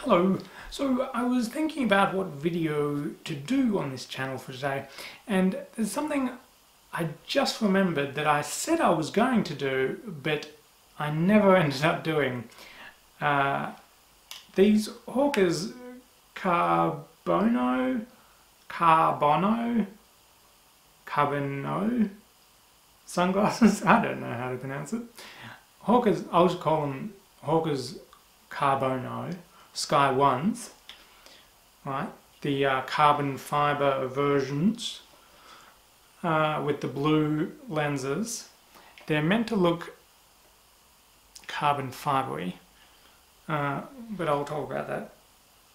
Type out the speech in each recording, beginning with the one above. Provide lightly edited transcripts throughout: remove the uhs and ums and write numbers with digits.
Hello. So I was thinking about what video to do on this channel for today, and there's something I just remembered that I said I was going to do, but I never ended up doing. Uh, these Hawker's carbono sunglasses. I don't know how to pronounce it. Hawker's, I'll just call them Hawker's carbono Sky Ones, right? The carbon fiber versions with the blue lenses. They're meant to look carbon fibery, but I'll talk about that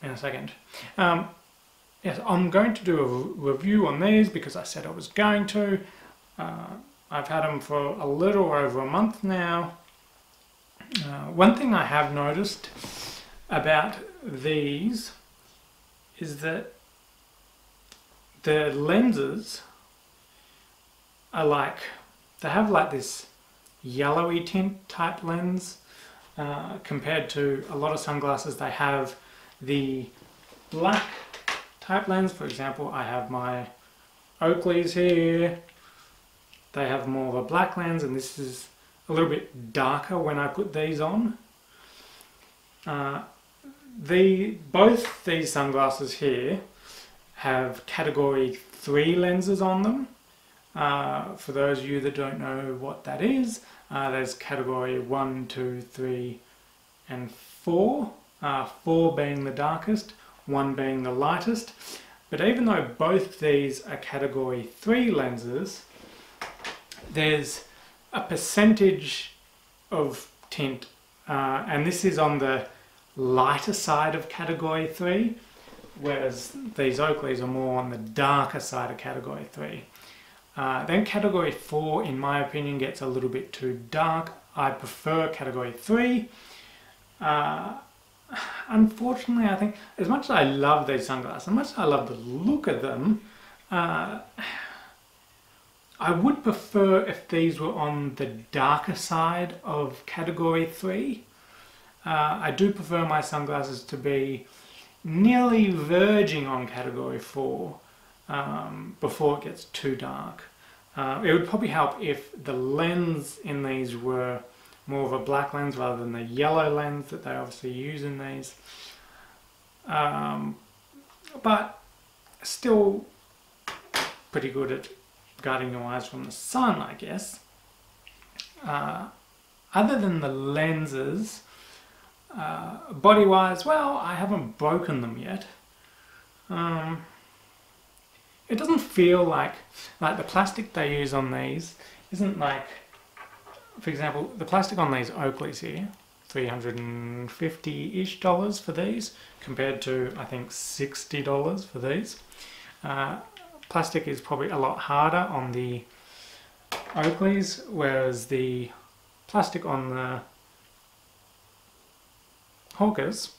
in a second. Yes, I'm going to do a review on these because I said I was going to. I've had them for a little over a month now. One thing I have noticed about these is that the lenses are like, they have like this yellowy tint type lens compared to a lot of sunglasses. They have the black type lens. For example, I have my Oakleys here. They have more of a black lens, and this is a little bit darker when I put these on. Both these sunglasses here have category 3 lenses on them. For those of you that don't know what that is, there's category 1, 2, 3 and 4. 4 being the darkest, 1 being the lightest. But even though both these are category 3 lenses, there's a percentage of tint, and this is on the lighter side of category 3, whereas these Oakleys are more on the darker side of category 3. Then category 4, in my opinion, gets a little bit too dark. I prefer category 3. Unfortunately, I think, as much as I love these sunglasses, as much as I love the look of them, I would prefer if these were on the darker side of category 3. I do prefer my sunglasses to be nearly verging on category 4 before it gets too dark. It would probably help if the lens in these were more of a black lens rather than the yellow lens that they obviously use in these. But still pretty good at guarding your eyes from the sun, I guess. Other than the lenses, body-wise, well, I haven't broken them yet. It doesn't feel like the plastic they use on these isn't like, for example, the plastic on these Oakleys here, $350-ish for these, compared to, I think, $60 for these. Plastic is probably a lot harder on the Oakleys, whereas the plastic on the Hawkers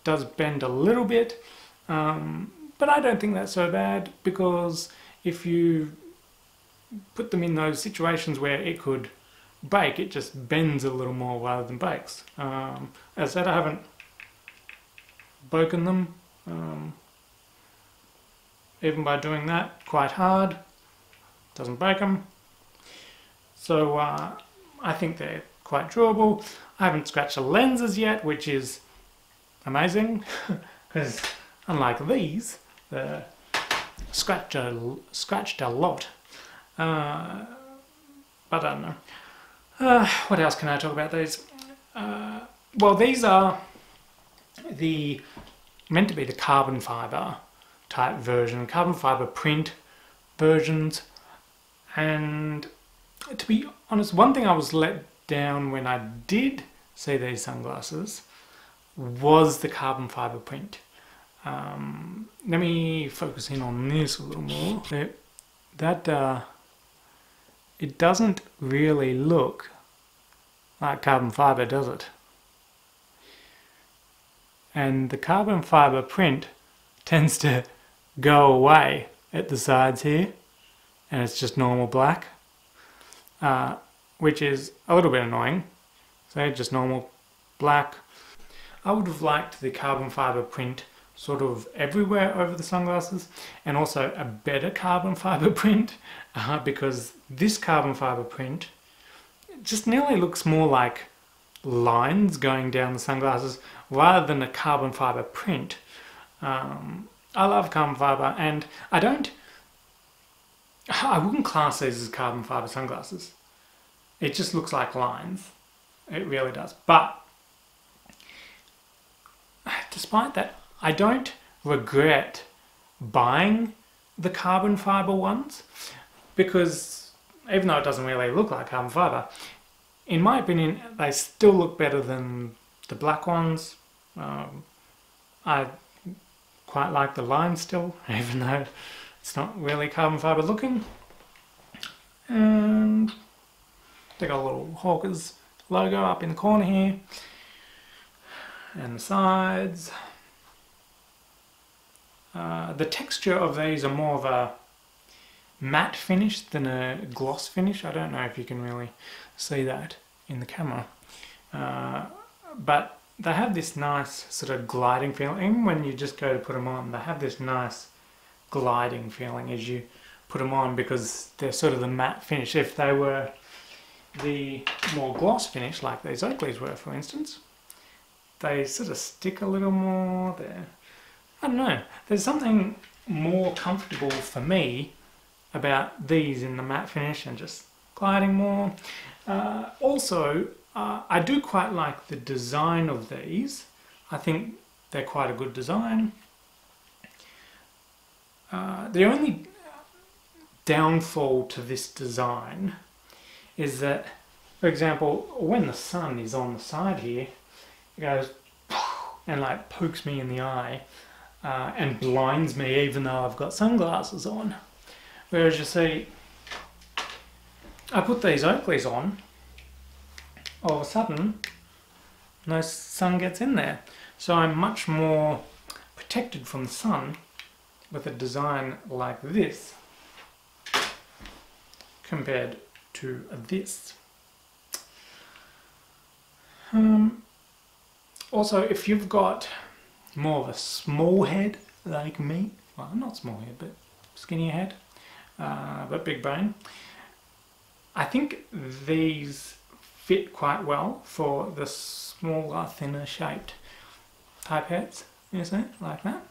does bend a little bit, but I don't think that's so bad, because if you put them in those situations where it could break, it just bends a little more rather than breaks. As I said, I haven't broken them, even by doing that quite hard, doesn't break them. So I think they're quite durable. I haven't scratched the lenses yet, which is amazing, because unlike these, they're scratched a lot. But I don't know. What else can I talk about these? Well, these are meant to be the carbon fiber type version, carbon fiber print versions, and to be honest, one thing I was let down when I did see these sunglasses was the carbon fiber print. Let me focus in on this a little more. It doesn't really look like carbon fiber, does it? And the carbon fiber print tends to go away at the sides here, and it's just normal black. Which is a little bit annoying. So just normal black. I would have liked the carbon fibre print sort of everywhere over the sunglasses, and also a better carbon fibre print, because this carbon fibre print just nearly looks more like lines going down the sunglasses rather than a carbon fibre print. I love carbon fibre, and I wouldn't class these as carbon fibre sunglasses. It just looks like lines. It really does. But despite that, I don't regret buying the carbon fibre ones, because even though it doesn't really look like carbon fibre, in my opinion, they still look better than the black ones. I quite like the line still, even though it's not really carbon fibre looking. And they got a little Hawkers logo up in the corner here, and the sides. The texture of these are more of a matte finish than a gloss finish. I don't know if you can really see that in the camera, but they have this nice sort of gliding feeling. Even when you just go to put them on, they have this nice gliding feeling as you put them on, because they're sort of the matte finish. If they were the more gloss finish, like these Oakleys were, for instance, they sort of stick a little more there. I don't know, there's something more comfortable for me about these in the matte finish and just gliding more. Also, I do quite like the design of these. I think they're quite a good design. The only downfall to this design is that, for example, when the sun is on the side here, it goes and like pokes me in the eye and blinds me even though I've got sunglasses on. Whereas you see, I put these Oakleys on, all of a sudden no sun gets in there. So I'm much more protected from the sun with a design like this compared to this. Also, if you've got more of a small head like me, well, not small head, but skinnier head, but big brain, I think these fit quite well for the smaller, thinner shaped type heads, you see, like that.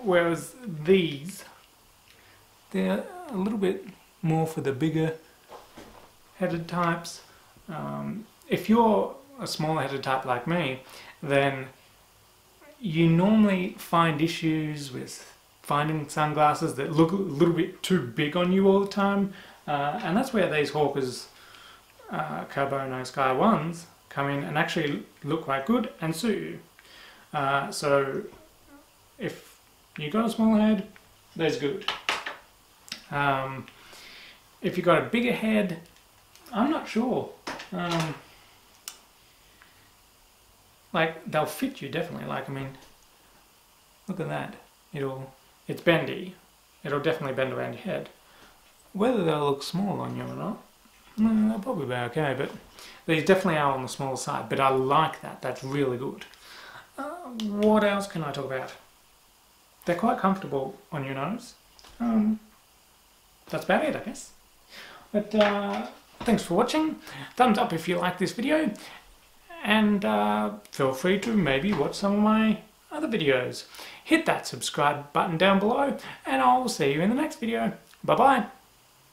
Whereas these, they're a little bit more for the bigger headed types. If you're a smaller headed type like me, then you normally find issues with finding sunglasses that look a little bit too big on you all the time, and that's where these Hawkers Carbono Sky 1s come in and actually look quite good and suit you. So if you got a small head, that's good. If you got a bigger head, I'm not sure. Like, they'll fit you definitely. Like, I mean, look at that. It's bendy. It'll definitely bend around your head. Whether they'll look small on you or not, they'll probably be okay, but these definitely are on the smaller side, but I like that. That's really good. What else can I talk about? They're quite comfortable on your nose. That's about it, I guess. But thanks for watching. Thumbs up if you like this video, and feel free to maybe watch some of my other videos. Hit that subscribe button down below, and I'll see you in the next video. Bye bye.